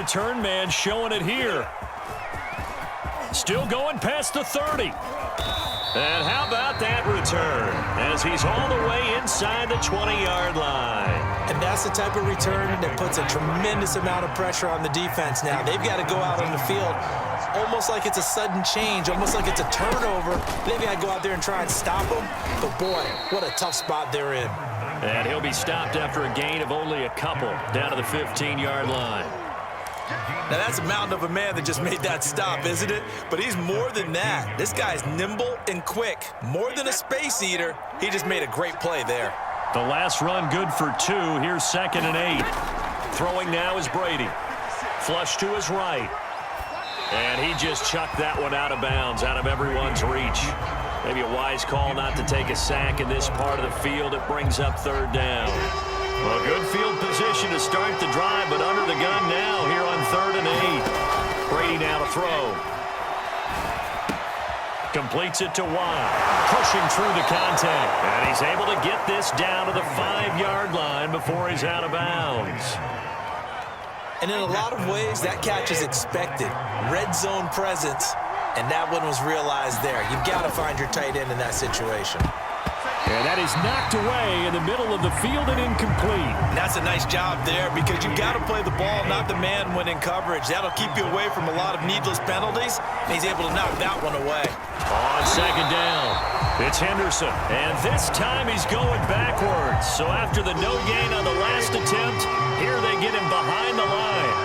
return man showing it here. Still going past the 30. And how about that return as he's all the way inside the 20-yard line. And that's the type of return that puts a tremendous amount of pressure on the defense now. They've got to go out on the field almost like it's a sudden change, almost like it's a turnover. They've got to go out there and try and stop them. But, boy, what a tough spot they're in. And he'll be stopped after a gain of only a couple down to the 15-yard line. Now, that's a mountain of a man that just made that stop, isn't it? But he's more than that. This guy's nimble and quick. More than a space eater. He just made a great play there. The last run good for 2. Here's 2nd and 8. Throwing now is Brady. Flush to his right. And he just chucked that one out of bounds, out of everyone's reach. Maybe a wise call not to take a sack in this part of the field. It brings up 3rd down. Well, good field position to start the drive, but under the gun now here on 3rd and 8. Brady now to throw. Completes it to Watt. Pushing through the contact. And he's able to get this down to the 5-yard line before he's out of bounds. And in a lot of ways, that catch is expected. Red zone presence, and that one was realized there. You've got to find your tight end in that situation. And that is knocked away in the middle of the field and incomplete. And that's a nice job there because you've got to play the ball, not the man when in coverage. That'll keep you away from a lot of needless penalties, and he's able to knock that one away. On 2nd down, it's Henderson. And this time he's going backwards. So after the no gain on the last attempt, here they get him behind the line.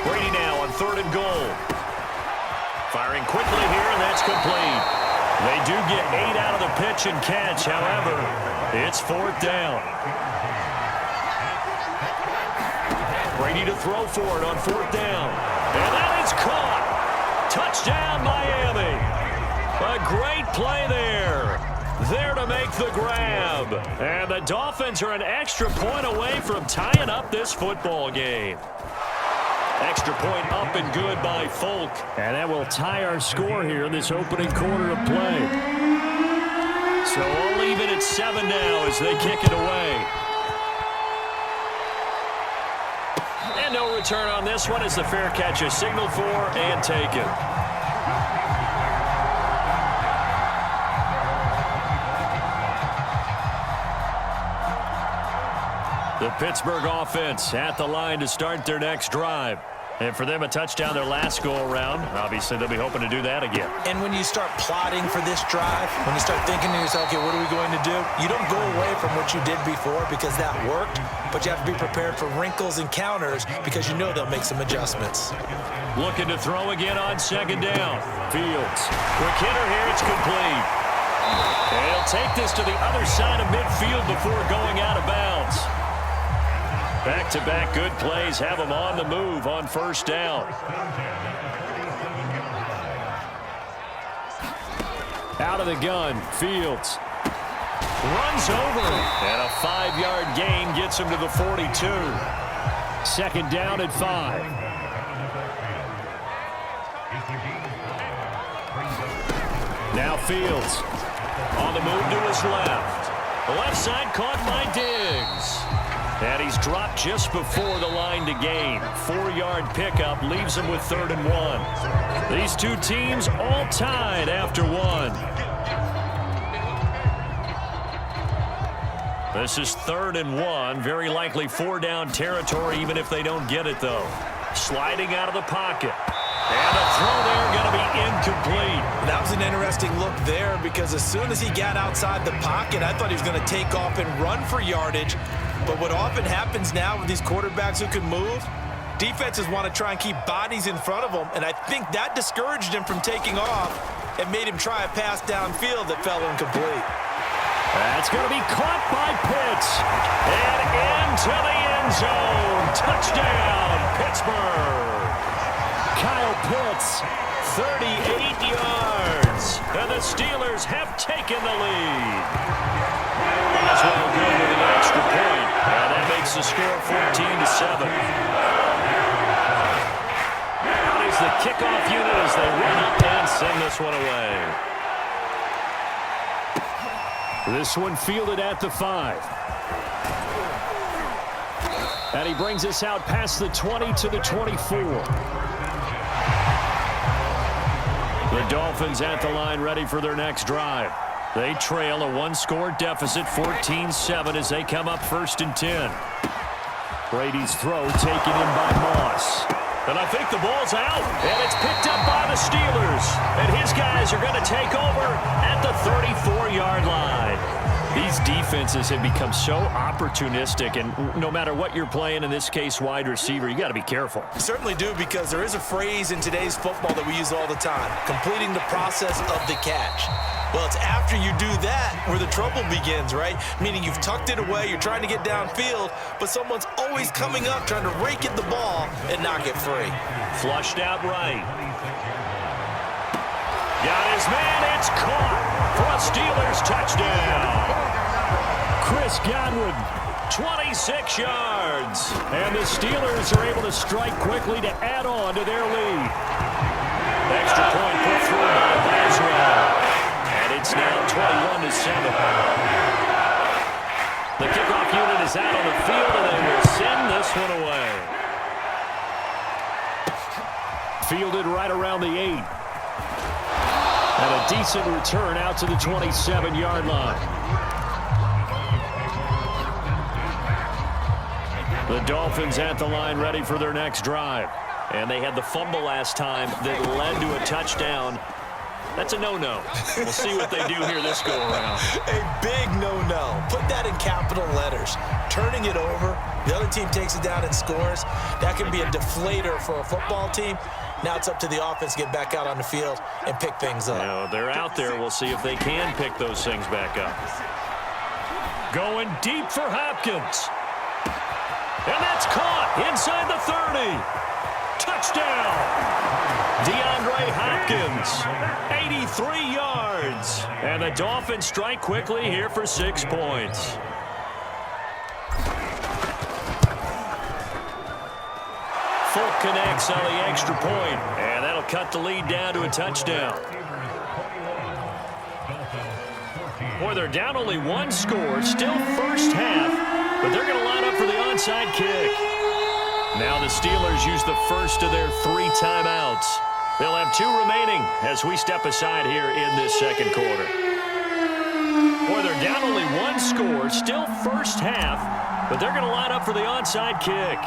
Brady now on 3rd and goal. Firing quickly here, and that's complete. They do get 8 out of the pitch and catch. However, it's 4th down. Brady to throw for it on 4th down. And that is caught. Touchdown, Miami. A great play there. There to make the grab. And the Dolphins are an extra point away from tying up this football game. Extra point up and good by Folk. And that will tie our score here in this opening quarter of play. So all even at 7 now as they kick it away. And no return on this one as the fair catch is signaled for and taken. The Pittsburgh offense at the line to start their next drive. And for them, a touchdown their last go-around. Obviously, they'll be hoping to do that again. And when you start plotting for this drive, when you start thinking to yourself, okay, what are we going to do? You don't go away from what you did before because that worked, but you have to be prepared for wrinkles and counters because you know they'll make some adjustments. Looking to throw again on 2nd down. Fields. Quick hitter here, it's complete. And he'll take this to the other side of midfield before going out of bounds. Back-to-back good plays have them on the move on 1st down. Out of the gun, Fields. Runs over, and a 5-yard gain gets him to the 42. 2nd down at 5. Now Fields. On the move to his left. The left side caught by Diggs. And he's dropped just before the line to gain. 4-yard pickup leaves him with 3rd and 1. These two teams all tied after 1. This is 3rd and 1. Very likely 4-down territory even if they don't get it, though. Sliding out of the pocket. And a throw there going to be incomplete. That was an interesting look there because as soon as he got outside the pocket, I thought he was going to take off and run for yardage. But what often happens now with these quarterbacks who can move, defenses want to try and keep bodies in front of them, and I think that discouraged him from taking off and made him try a pass downfield that fell incomplete. That's going to be caught by Pitts. And into the end zone. Touchdown, Pittsburgh. Kyle Pitts, 38 yards. And the Steelers have taken the lead. As well good with an extra point. And that makes the score 14-7. Out is the kickoff unit as they run up and send this one away. This one fielded at the 5. And he brings us out past the 20 to the 24. The Dolphins at the line ready for their next drive. They trail a one-score deficit, 14-7, as they come up 1st and 10. Brady's throw taken in by Moss. And I think the ball's out, and it's picked up by the Steelers. And his guys are going to take over at the 34-yard line. These defenses have become so opportunistic, and no matter what you're playing, in this case wide receiver, you got to be careful. You certainly do, because there is a phrase in today's football that we use all the time, completing the process of the catch. Well, it's after you do that where the trouble begins, right? Meaning you've tucked it away, you're trying to get downfield, but someone's always coming up trying to rake at the ball and knock it free. Flushed out right. Got his man, it's caught for a Steelers touchdown. Chris Godwin, 26 yards. And the Steelers are able to strike quickly to add on to their lead. Extra point put through by Lazarus. And it's now 21-7. The kickoff unit is out on the field, and they will send this one away. Fielded right around the 8. And a decent return out to the 27-yard line. The Dolphins at the line ready for their next drive. And they had the fumble last time that led to a touchdown. That's a no-no. We'll see what they do here this go-around. A big no-no. Put that in capital letters. Turning it over, the other team takes it down and scores. That can be a deflator for a football team. Now it's up to the offense to get back out on the field and pick things up. You know, they're out there. We'll see if they can pick those things back up. Going deep for Hopkins. And that's caught inside the 30. Touchdown. DeAndre Hopkins, 83 yards. And the Dolphins strike quickly here for 6 points. Folk connects on the extra point, and that'll cut the lead down to a touchdown. Boy, they're down only 1 score, still first half, but they're going to line up for the onside kick. Now the Steelers use the first of their 3 timeouts. They'll have 2 remaining as we step aside here in this second quarter. Boy, they're down only 1 score, still first half, but they're going to line up for the onside kick.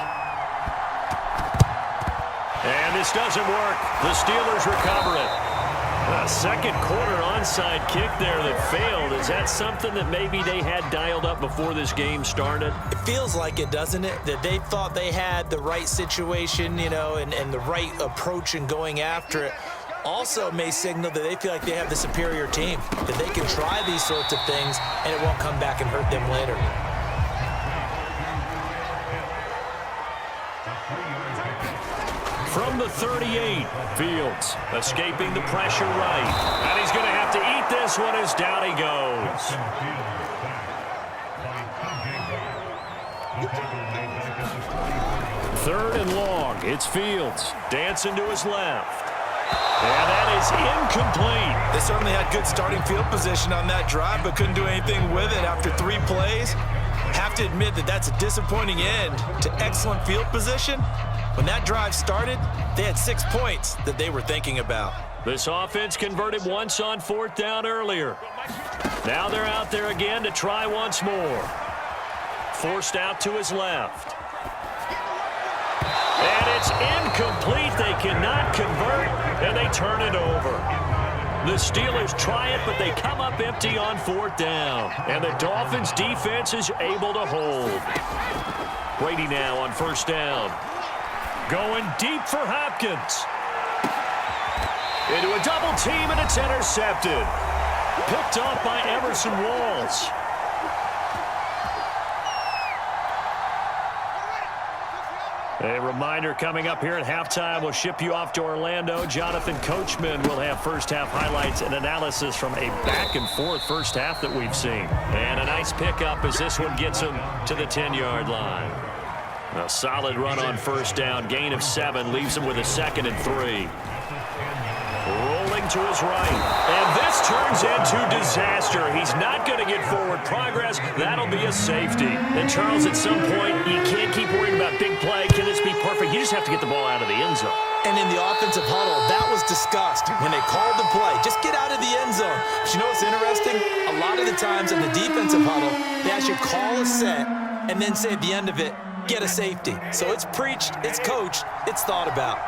And this doesn't work. The Steelers recover it. A second quarter onside kick there that failed. Is that something that maybe they had dialed up before this game started? It feels like it, doesn't it? That they thought they had the right situation, you know, and the right approach in going after it. Also may signal that they feel like they have the superior team, that they can try these sorts of things and it won't come back and hurt them later. From the 38, Fields escaping the pressure right. And he's going to have to eat this one as down he goes. Third and long. It's Fields dancing to his left. And that is incomplete. They certainly had good starting field position on that drive, but couldn't do anything with it after 3 plays. Have to admit that that's a disappointing end to excellent field position. When that drive started, they had 6 points that they were thinking about. This offense converted once on 4th down earlier. Now they're out there again to try once more. Forced out to his left. And it's incomplete. They cannot convert, and they turn it over. The Steelers try it, but they come up empty on 4th down. And the Dolphins' defense is able to hold. Brady now on 1st down. Going deep for Hopkins. Into a double team, and it's intercepted. Picked off by Emerson Walls. A reminder coming up here at halftime. We'll ship you off to Orlando. Jonathan Coachman will have first half highlights and analysis from a back-and-forth first half that we've seen. And a nice pickup as this one gets him to the 10-yard line. A solid run on 1st down. Gain of 7 leaves him with a 2nd and 3. Rolling him to his right. And this turns into disaster. He's not going to get forward progress. That'll be a safety. And, Charles, at some point, you can't keep worrying about big play. Can this be perfect? You just have to get the ball out of the end zone. And in the offensive huddle, that was discussed when they called the play. Just get out of the end zone. But you know what's interesting? A lot of the times in the defensive huddle, they actually call a set and then say at the end of it, get a safety. So it's preached, it's coached, it's thought about.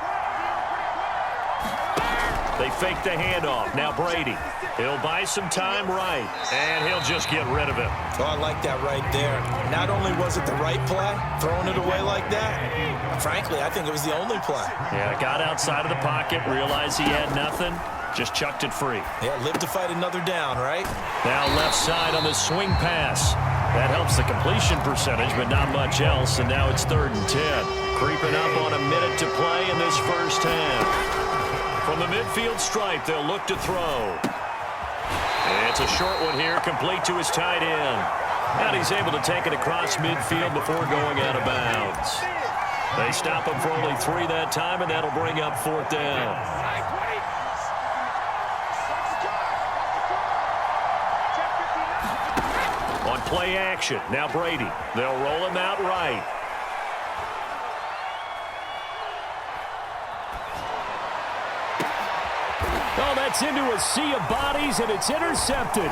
They fake the handoff. Now Brady. He'll buy some time right, and he'll just get rid of it. Oh, I like that right there. Not only was it the right play, throwing it away like that, frankly, I think it was the only play. Yeah, got outside of the pocket, realized he had nothing, just chucked it free. Yeah, live to fight another down, right? Now left side on the swing pass. That helps the completion percentage, but not much else, and now it's 3rd and 10. Creeping up on a minute to play in this first half. From the midfield stripe, they'll look to throw. It's a short one here, complete to his tight end. And he's able to take it across midfield before going out of bounds. They stop him for only 3 that time, and that'll bring up 4th down. On play action, now Brady. They'll roll him out right. Oh, that's into a sea of bodies, and it's intercepted.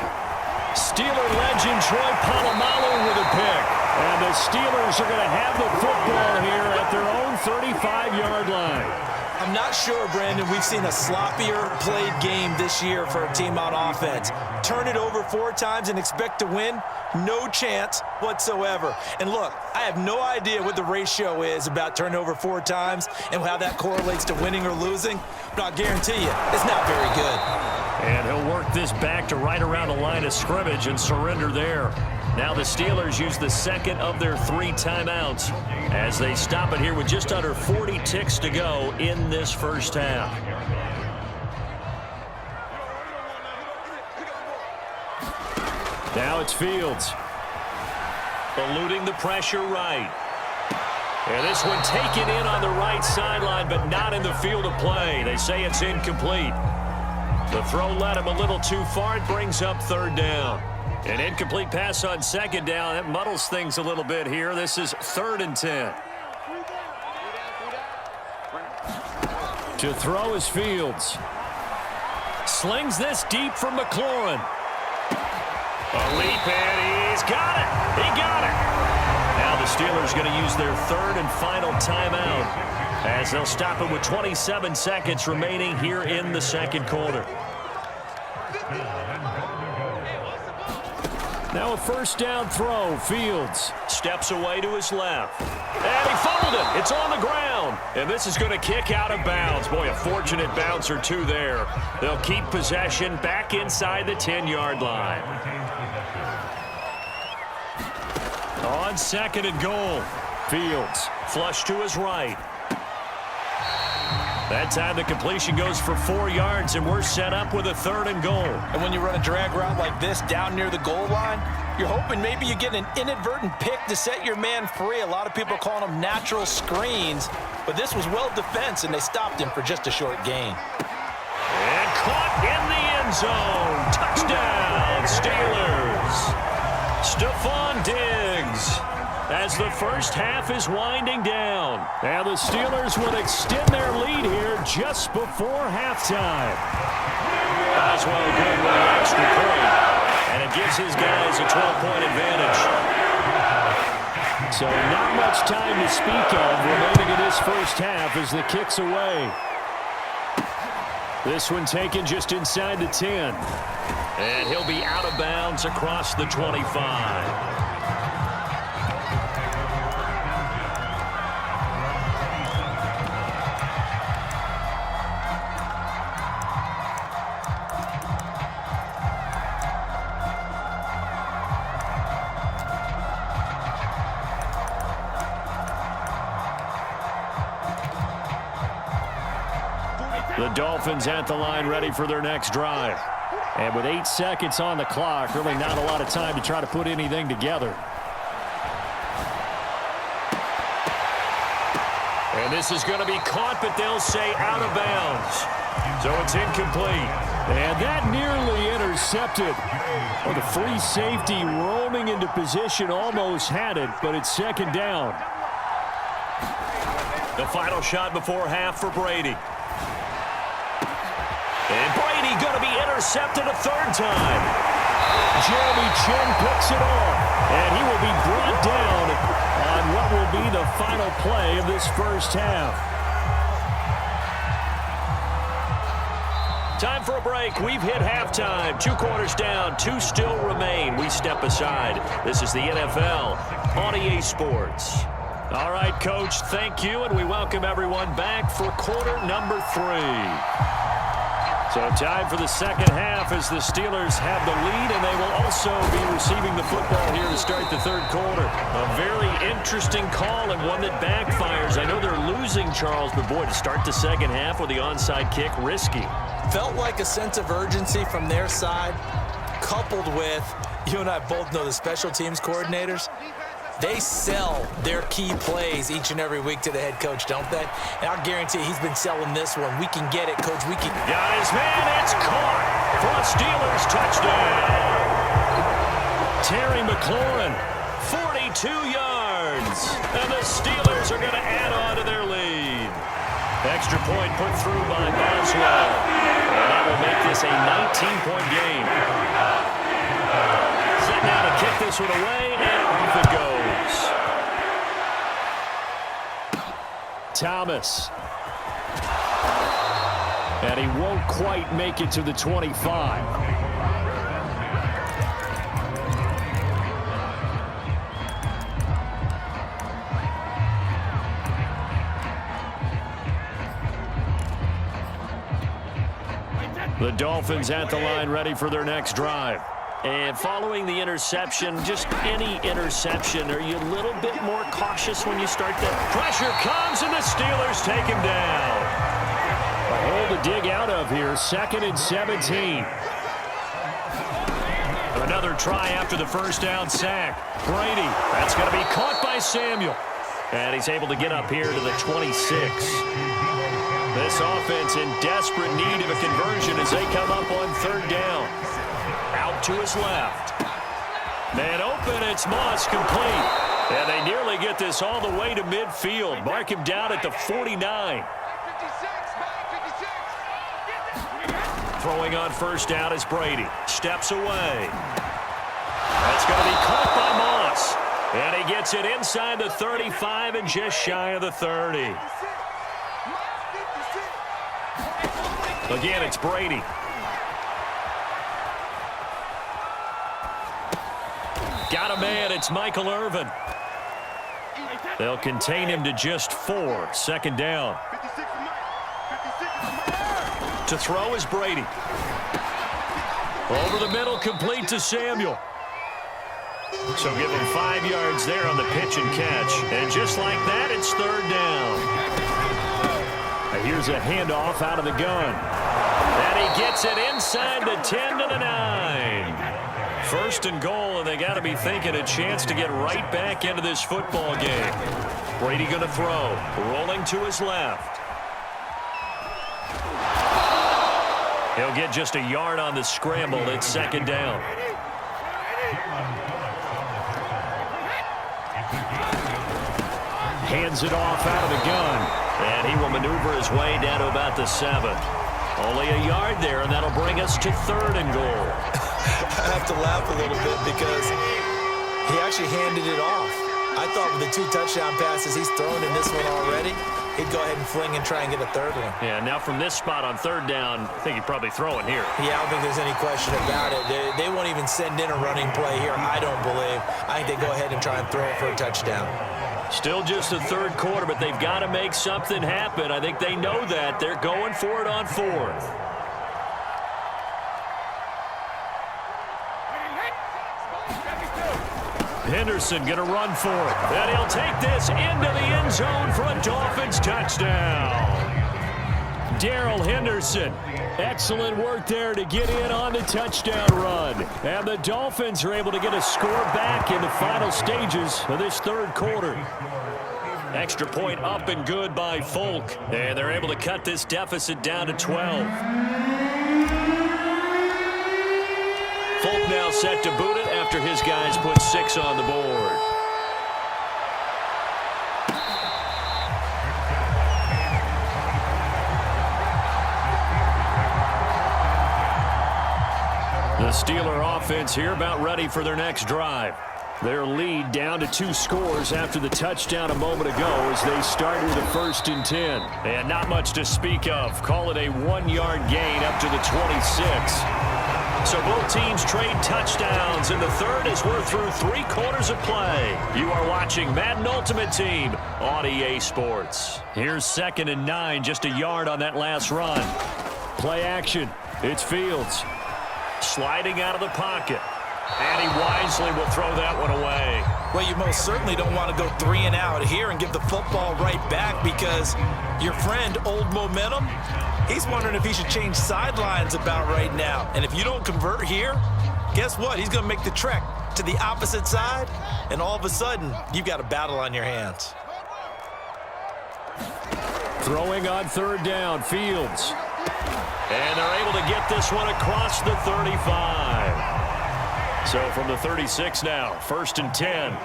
Steeler legend Troy Polamalu with a pick. And the Steelers are going to have the football here at their own 35-yard line. I'm not sure, Brandon, we've seen a sloppier played game this year for a team on offense. Turn it over 4 times and expect to win? No chance whatsoever. And look, I have no idea what the ratio is about turning over 4 times and how that correlates to winning or losing, but I'll guarantee you, it's not very good. And he'll work this back to right around the line of scrimmage and surrender there. Now the Steelers use the second of their 3 timeouts as they stop it here with just under 40 ticks to go in this first half. Now it's Fields. Eluding the pressure right. And this one taken in on the right sideline, but not in the field of play. They say it's incomplete. The throw led him a little too far. It brings up 3rd down. An incomplete pass on 2nd down. That muddles things a little bit here. This is 3rd and 10. To throw is Fields. Slings this deep from McLaurin. A leap, and he's got it. He got it. Now the Steelers going to use their 3rd and final timeout as they'll stop it with 27 seconds remaining here in the 2nd quarter. Now a 1st down throw. Fields steps away to his left. And he fumbled it. It's on the ground. And this is going to kick out of bounds. Boy, a fortunate bounce or 2 there. They'll keep possession back inside the 10-yard line. On 2nd and goal. Fields flush to his right. That time the completion goes for 4 yards, and we're set up with a 3rd and goal. And when you run a drag route like this down near the goal line, you're hoping maybe you get an inadvertent pick to set your man free. A lot of people are calling them natural screens, but this was well defense, and they stopped him for just a short gain. And caught in the end zone. Touchdown, Steelers. Stephon Diggs. As the first half is winding down. And the Steelers will extend their lead here just before halftime. Oswell good with an extra point. And it gives his guys a 12-point advantage. So not much time to speak of remaining in this first half as the kick's away. This one taken just inside the 10. And he'll be out of bounds across the 25. The Dolphins at the line ready for their next drive. And with 8 seconds on the clock, really not a lot of time to try to put anything together. And this is going to be caught, but they'll say out of bounds. So it's incomplete. And that nearly intercepted. Well, the free safety roaming into position almost had it, but it's second down. The final shot before half for Brady. And Brady going to be intercepted a third time. Jeremy Chin picks it off, and he will be brought down on what will be the final play of this first half. Time for a break. We've hit halftime. 2 quarters down. 2 still remain. We step aside. This is the NFL on EA Sports. All right, Coach, thank you, and we welcome everyone back for quarter number 3. So time for the second half as the Steelers have the lead, and they will also be receiving the football here to start the third quarter. A very interesting call and one that backfires. I know they're losing, Charles, but boy, to start the second half with the onside kick, risky. Felt like a sense of urgency from their side, coupled with, you and I both know the special teams coordinators. They sell their key plays each and every week to the head coach, don't they? And I'll guarantee he's been selling this one. We can get it, Coach. We can. Got his man. It's caught for a Steelers touchdown. Terry McLaurin, 42 yards. And the Steelers are going to add on to their lead. Extra point put through by Boswell. And that will make this a 19-point game. Set now to kick this one away, and off it goes. Thomas. And he won't quite make it to the 25. The Dolphins at the line, ready for their next drive. And following the interception, just any interception, are you a little bit more cautious when you start that? Pressure comes, and the Steelers take him down. A hole to dig out of here, 2nd and 17. Another try after the first down sack. Brady, that's going to be caught by Samuel. And he's able to get up here to the 26. This offense in desperate need of a conversion as they come up on third down. Out to his left. Man open, it's Moss, complete. And they nearly get this all the way to midfield. Mark him down at the 49. Throwing on first down is Brady. Steps away. That's going to be caught by Moss. And he gets it inside the 35 and just shy of the 30. Again, it's Brady. Got a man. It's Michael Irvin. They'll contain him to just 4. Second down. To throw is Brady. Over the middle, complete to Samuel. So give him 5 yards there on the pitch and catch. And just like that, it's third down. And here's a handoff out of the gun. And he gets it inside the 10 to the 9. First and goal, and they got to be thinking a chance to get right back into this football game. Brady going to throw. Rolling to his left. He'll get just a yard on the scramble. It's second down. Hands it off out of the gun. And he will maneuver his way down to about the 7. Only a yard there, and that'll bring us to third and goal. I have to laugh a little bit because he actually handed it off. I thought with the 2 touchdown passes he's thrown in this one already, he'd go ahead and fling and try and get a third one. Yeah, now from this spot on third down, I think he'd probably throw it here. Yeah, I don't think there's any question about it. They won't even send in a running play here, I don't believe. I think they go ahead and try and throw it for a touchdown. Still just the third quarter, but they've got to make something happen. I think they know that. They're going for it on fourth. Henderson going to run for it. And he'll take this into the end zone for a Dolphins touchdown. Darrell Henderson. Excellent work there to get in on the touchdown run. And the Dolphins are able to get a score back in the final stages of this third quarter. Extra point up and good by Folk. And they're able to cut this deficit down to 12. Folk now set to boot it after his guys put 6 on the board. The Steeler offense here about ready for their next drive. Their lead down to 2 scores after the touchdown a moment ago as they start with a 1st and 10. And not much to speak of. Call it a 1-yard gain up to the 26. So both teams trade touchdowns in the third as we're through 3 quarters of play. You are watching Madden Ultimate Team on EA Sports. Here's 2nd and 9, just a yard on that last run. Play action. It's Fields. Sliding out of the pocket. And he wisely will throw that one away. Well, you most certainly don't want to go 3 and out here and give the football right back because your friend, Old Momentum, he's wondering if he should change sidelines about right now. And if you don't convert here, guess what? He's going to make the trek to the opposite side, and all of a sudden, you've got a battle on your hands. Throwing on 3rd down, Fields. And they're able to get this one across the 35. So from the 36 now, 1st and 10.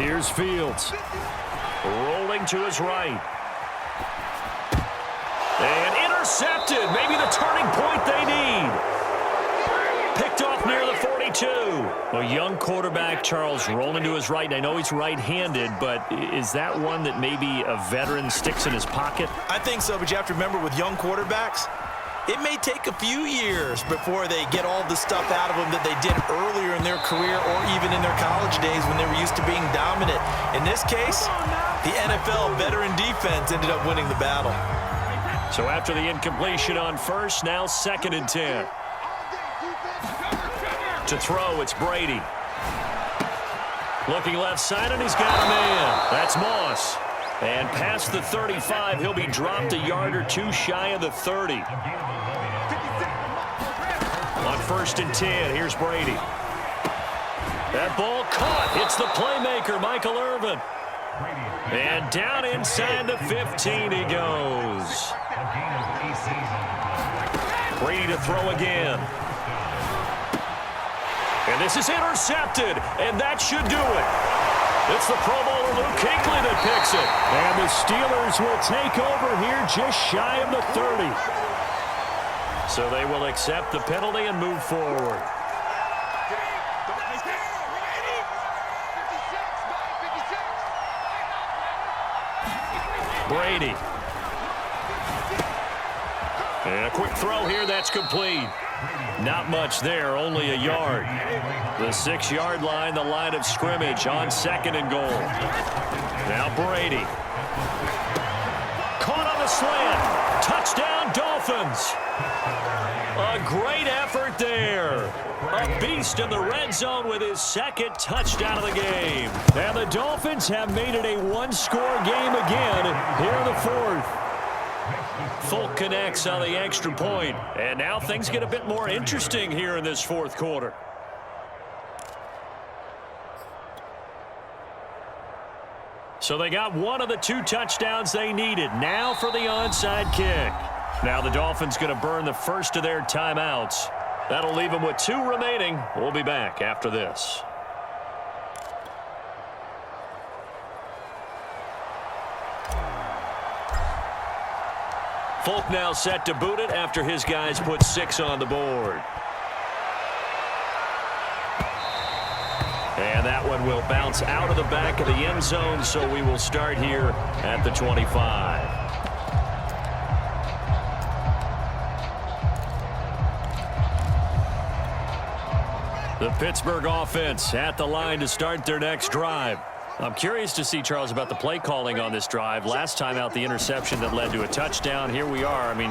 Here's Fields. Rolling to his right. And intercepted. Maybe the turning point they need. Picked off near the 42. A young quarterback, Charles, rolling to his right. And I know he's right-handed, but is that one that maybe a veteran sticks in his pocket? I think so, but you have to remember with young quarterbacks, it may take a few years before they get all the stuff out of them that they did earlier in their career or even in their college days when they were used to being dominant. In this case, the NFL veteran defense ended up winning the battle. So after the incompletion on 1st, now 2nd and 10. To throw, it's Brady. Looking left side, and he's got a man. That's Moss. And past the 35, he'll be dropped a yard or 2 shy of the 30. On 1st and 10, here's Brady. That ball caught. Hits the playmaker, Michael Irvin. And down inside the 15 he goes. Brady to throw again. And this is intercepted, and that should do it. It's the Pro Bowler Luke Kuechly that picks it. And the Steelers will take over here just shy of the 30. So they will accept the penalty and move forward. Brady. And a quick throw here, that's complete. Not much there, only a yard. The 6-yard line, the line of scrimmage on 2nd and goal. Now Brady. Caught on the slant. Touchdown, Dolphins. A great effort there. A beast in the red zone with his 2nd touchdown of the game. And the Dolphins have made it a 1-score game again here in the 4th. Folk connects on the extra point. And now things get a bit more interesting here in this 4th quarter. So they got one of the 2 touchdowns they needed. Now for the onside kick. Now the Dolphins going to burn the first of their timeouts. That'll leave them with 2 remaining. We'll be back after this. Folk now set to boot it after his guys put 6 on the board. And that one will bounce out of the back of the end zone, so we will start here at the 25. The Pittsburgh offense at the line to start their next drive. I'm curious to see, Charles, about the play calling on this drive. Last time out, the interception that led to a touchdown. Here we are. I mean,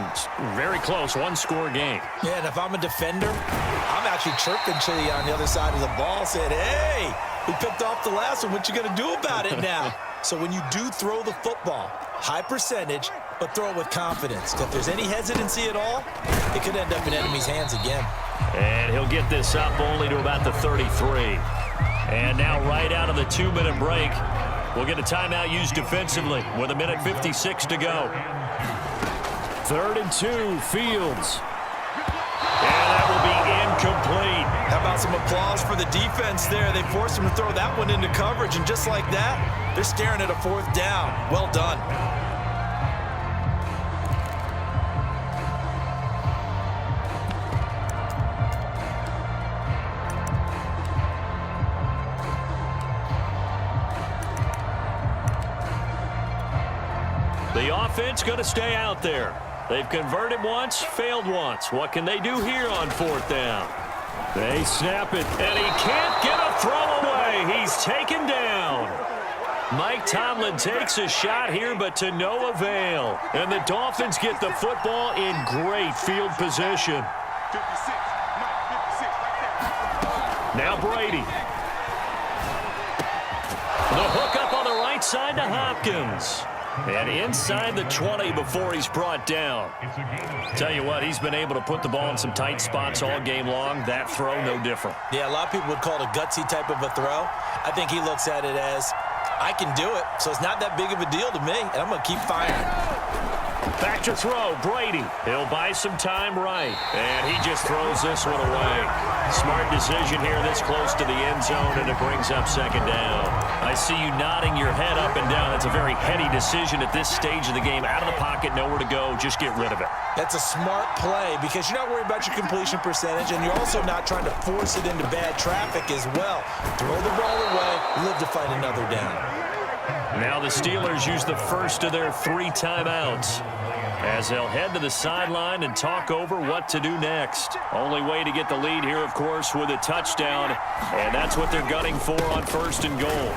very close, 1-score game. Yeah, and if I'm a defender, I'm actually chirping to you on the other side of the ball, saying, hey, we picked off the last one. What you going to do about it now? So when you do throw the football, high percentage, but throw it with confidence. If there's any hesitancy at all, it could end up in enemy's hands again. And he'll get this up only to about the 33. And now right out of the 2-minute break, We'll get a timeout used defensively with 1:56 to go. 3rd and 2, Fields. And that will be incomplete. How about some applause for the defense there? They forced him to throw that one into coverage, and just like that, they're staring at a 4th down. Well done. The offense going to stay out there. They've converted once, failed once. What can they do here on 4th down? They snap it. And he can't get a throw away. He's taken down. Mike Tomlin takes a shot here, but to no avail. And the Dolphins get the football in great field position. Now Brady. The hook up on the right side to Hopkins. And inside the 20 before he's brought down. Tell you what, he's been able to put the ball in some tight spots all game long. That throw, no different. Yeah, a lot of people would call it a gutsy type of a throw. I think he looks at it as, I can do it, so it's not that big of a deal to me, and I'm going to keep firing. Back to throw, Brady. He'll buy some time right. And he just throws this one away. Smart decision here this close to the end zone, and it brings up 2nd down. I see you nodding your head up and down. That's a very heady decision at this stage of the game. Out of the pocket, nowhere to go. Just get rid of it. That's a smart play because you're not worried about your completion percentage, and you're also not trying to force it into bad traffic as well. Throw the ball away, live to fight another down. Now the Steelers use the first of their 3 timeouts as they'll head to the sideline and talk over what to do next. Only way to get the lead here, of course, with a touchdown, and that's what they're gunning for on 1st and goal.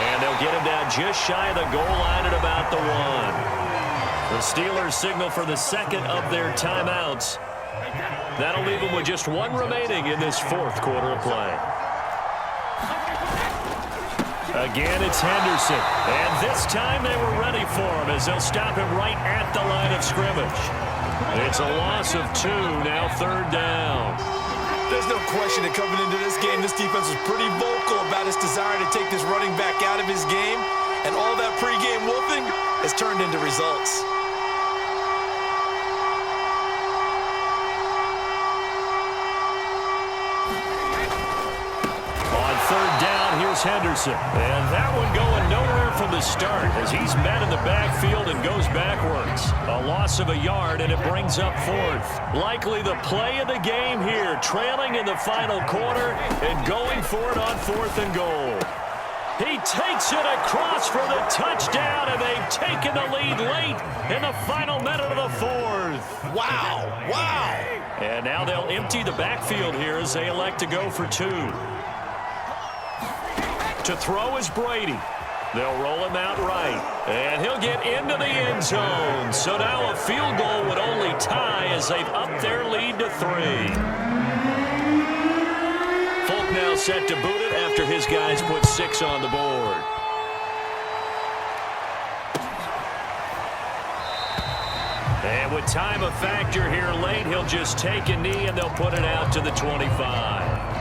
And they'll get him down just shy of the goal line at about the 1. The Steelers signal for the 2nd of their timeouts. That'll leave them with just 1 remaining in this 4th quarter of play. Again, it's Henderson. And this time they were ready for him as they'll stop him right at the line of scrimmage. It's a loss of 2, now 3rd down. There's no question that coming into this game, this defense was pretty vocal about its desire to take this running back out of his game. And all that pregame wolfing has turned into results. On 3rd down, here's Henderson. And that one going nowhere from the start as he's met in the backfield and goes backwards. A loss of a yard, and it brings up 4th. Likely the play of the game here, trailing in the final quarter and going for it on 4th and goal. He takes it across for the touchdown, and they've taken the lead late in the final minute of the 4th. Wow, wow. And now they'll empty the backfield here as they elect to go for 2. To throw is Brady. They'll roll him out right. And he'll get into the end zone. So now a field goal would only tie as they've upped their lead to 3. Folk now set to boot it after his guys put 6 on the board. And with time a factor here late, he'll just take a knee and they'll put it out to the 25.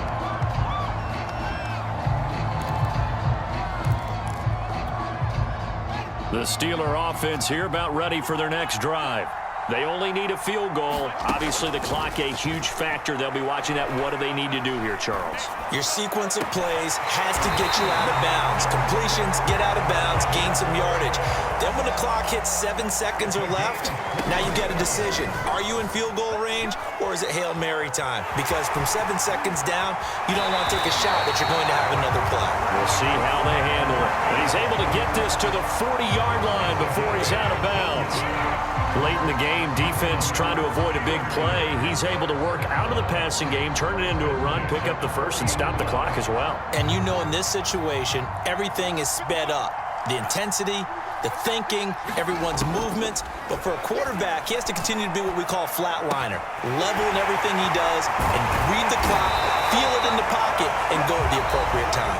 The Steeler offense here about ready for their next drive. They only need a field goal. Obviously, the clock a huge factor. They'll be watching that. What do they need to do here, Charles? Your sequence of plays has to get you out of bounds. Completions, get out of bounds, gain some yardage. Then when the clock hits 7 seconds or left, now you get a decision. Are you in field goal range, or is it Hail Mary time? Because from 7 seconds down, you don't want to take a shot that you're going to have another play. We'll see how they handle it. And he's able to get this to the 40-yard line before he's out of bounds. Late in the game, defense trying to avoid a big play. He's able to work out of the passing game, turn it into a run, pick up the first, and stop the clock as well. And you know in this situation, everything is sped up. The intensity, the thinking, everyone's movements. But for a quarterback, he has to continue to be what we call a flatliner. Level in everything he does and read the clock, feel it in the pocket, and go at the appropriate time.